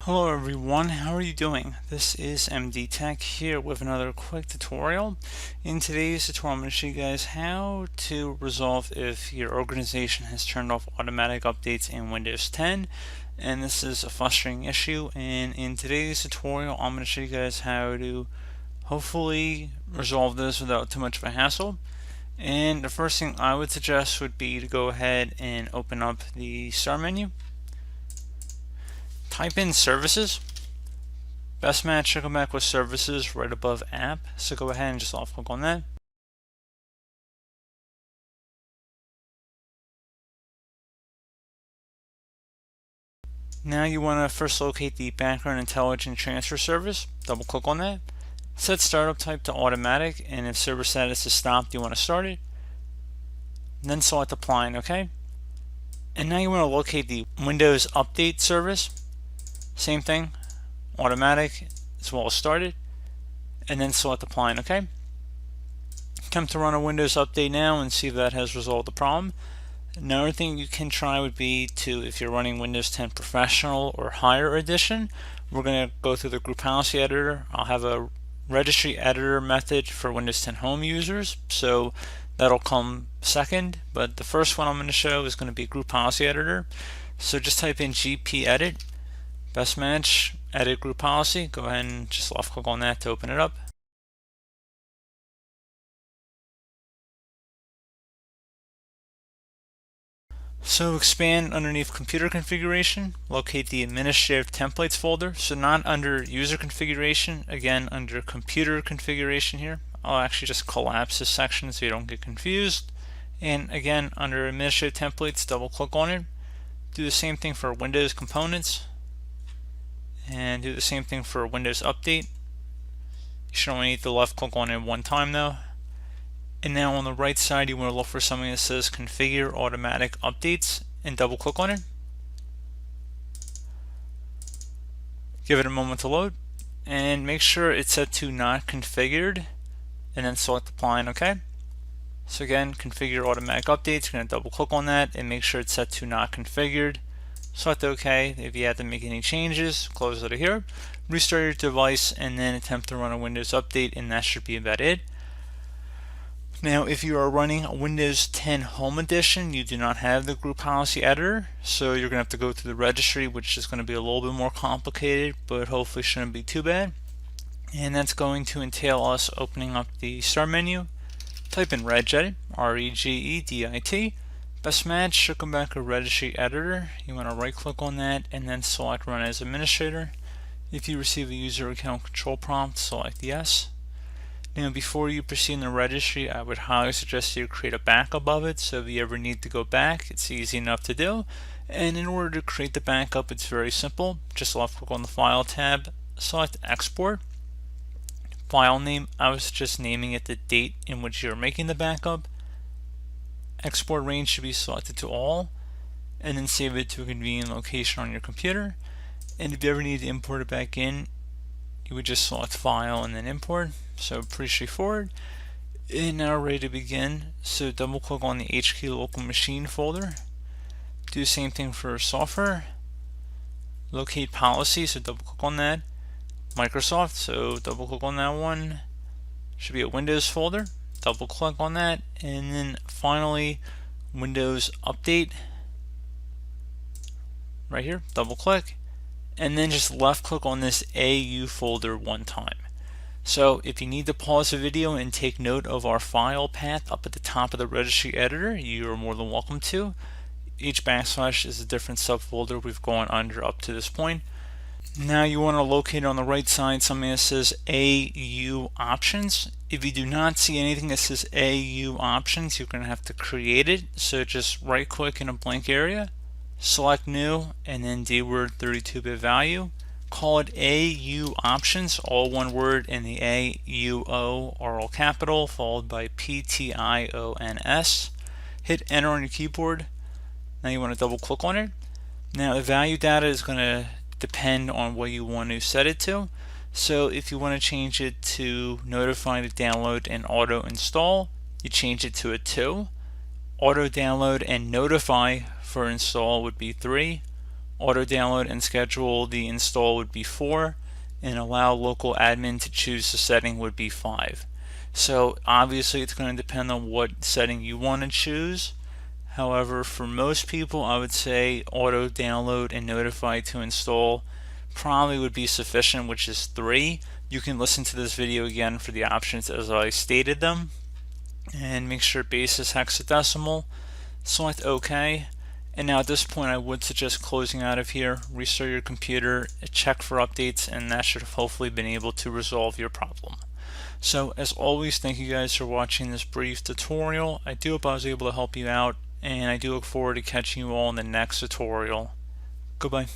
Hello everyone, how are you doing? This is MD Tech here with another quick tutorial. In today's tutorial I'm going to show you guys how to resolve if your organization has turned off automatic updates in Windows 10, and this is a frustrating issue. And in today's tutorial I'm going to show you guys how to hopefully resolve this without too much of a hassle. And the first thing I would suggest would be to go ahead and open up the start menu. Type in services. Best match should come back with services right above app. So go ahead and just left click on that. Now you want to first locate the background intelligent transfer service. Double click on that. Set startup type to automatic, and if server status is stopped, you want to start it. And then select apply and OK. And now you want to locate the Windows update service. Same thing, automatic as well as started, and then select apply and OK. Attempt to run a Windows update now and see if that has resolved the problem. Another thing you can try would be to, if you're running Windows 10 Professional or Higher Edition, we're going to go through the group policy editor. I'll have a registry editor method for Windows 10 Home users, so that'll come second, but the first one I'm going to show is going to be group policy editor. So just type in GP edit, best match, edit group policy. Go ahead and just left click on that to open it up. So expand underneath computer configuration, locate the administrative templates folder. So not under user configuration, again under computer configuration here. I'll actually just collapse this section so you don't get confused. And again under administrative templates, double click on it. Do the same thing for Windows components. And do the same thing for Windows Update. You should only need to left click on it one time though. And now on the right side you want to look for something that says configure automatic updates and double click on it. Give it a moment to load and make sure it's set to not configured and then select apply and OK. So again, configure automatic updates, you're going to double click on that and make sure it's set to not configured. Select OK. If you have to make any changes, close out of here, restart your device, and then attempt to run a Windows update, and that should be about it. Now if you are running a Windows 10 Home Edition, you do not have the group policy editor, so you're going to have to go through the registry, which is going to be a little bit more complicated, but hopefully shouldn't be too bad. And that's going to entail us opening up the start menu, type in regedit, R-E-G-E-D-I-T. Best match should come back a registry editor. You want to right click on that and then select run as administrator. If you receive a user account control prompt, select yes. Now before you proceed in the registry, I would highly suggest you create a backup of it, so if you ever need to go back, it's easy enough to do. And in order to create the backup, it's very simple. Just left click on the file tab, select export. File name, I was just naming it the date in which you're making the backup. Export range should be selected to all, and then save it to a convenient location on your computer. And if you ever need to import it back in, you would just select file and then import. So pretty straightforward. And now we're ready to begin. So double click on the HK local machine folder. Do the same thing for software. Locate policy, so double click on that. Microsoft, so double click on that one. Should be a Windows folder. Double click on that, and then finally Windows Update right here, double click, and then just left click on this AU folder one time. So if you need to pause the video and take note of our file path up at the top of the registry editor, you are more than welcome to. Each backslash is a different subfolder we've gone under up to this point. Now you want to locate on the right side something that says AU options. If you do not see anything that says AU options, you're going to have to create it. So just right click in a blank area, select new, and then dword 32-bit value. Call it AU options, all one word, and the AUO are all capital, followed by PTIONS. Hit enter on your keyboard. Now you want to double click on it. Now the value data is going to depend on what you want to set it to. So if you want to change it to notify to download and auto install, you change it to a 2. Auto download and notify for install would be 3. auto download and schedule the install would be 4, and allow local admin to choose the setting would be 5. So obviously it's going to depend on what setting you want to choose. However, for most people, I would say auto download and notify to install probably would be sufficient, which is 3. You can listen to this video again for the options as I stated them, and make sure base is hexadecimal. Select OK. And now at this point I would suggest closing out of here, restart your computer, check for updates, and that should have hopefully been able to resolve your problem. So as always, thank you guys for watching this brief tutorial. I do hope I was able to help you out, and I do look forward to catching you all in the next tutorial. Goodbye.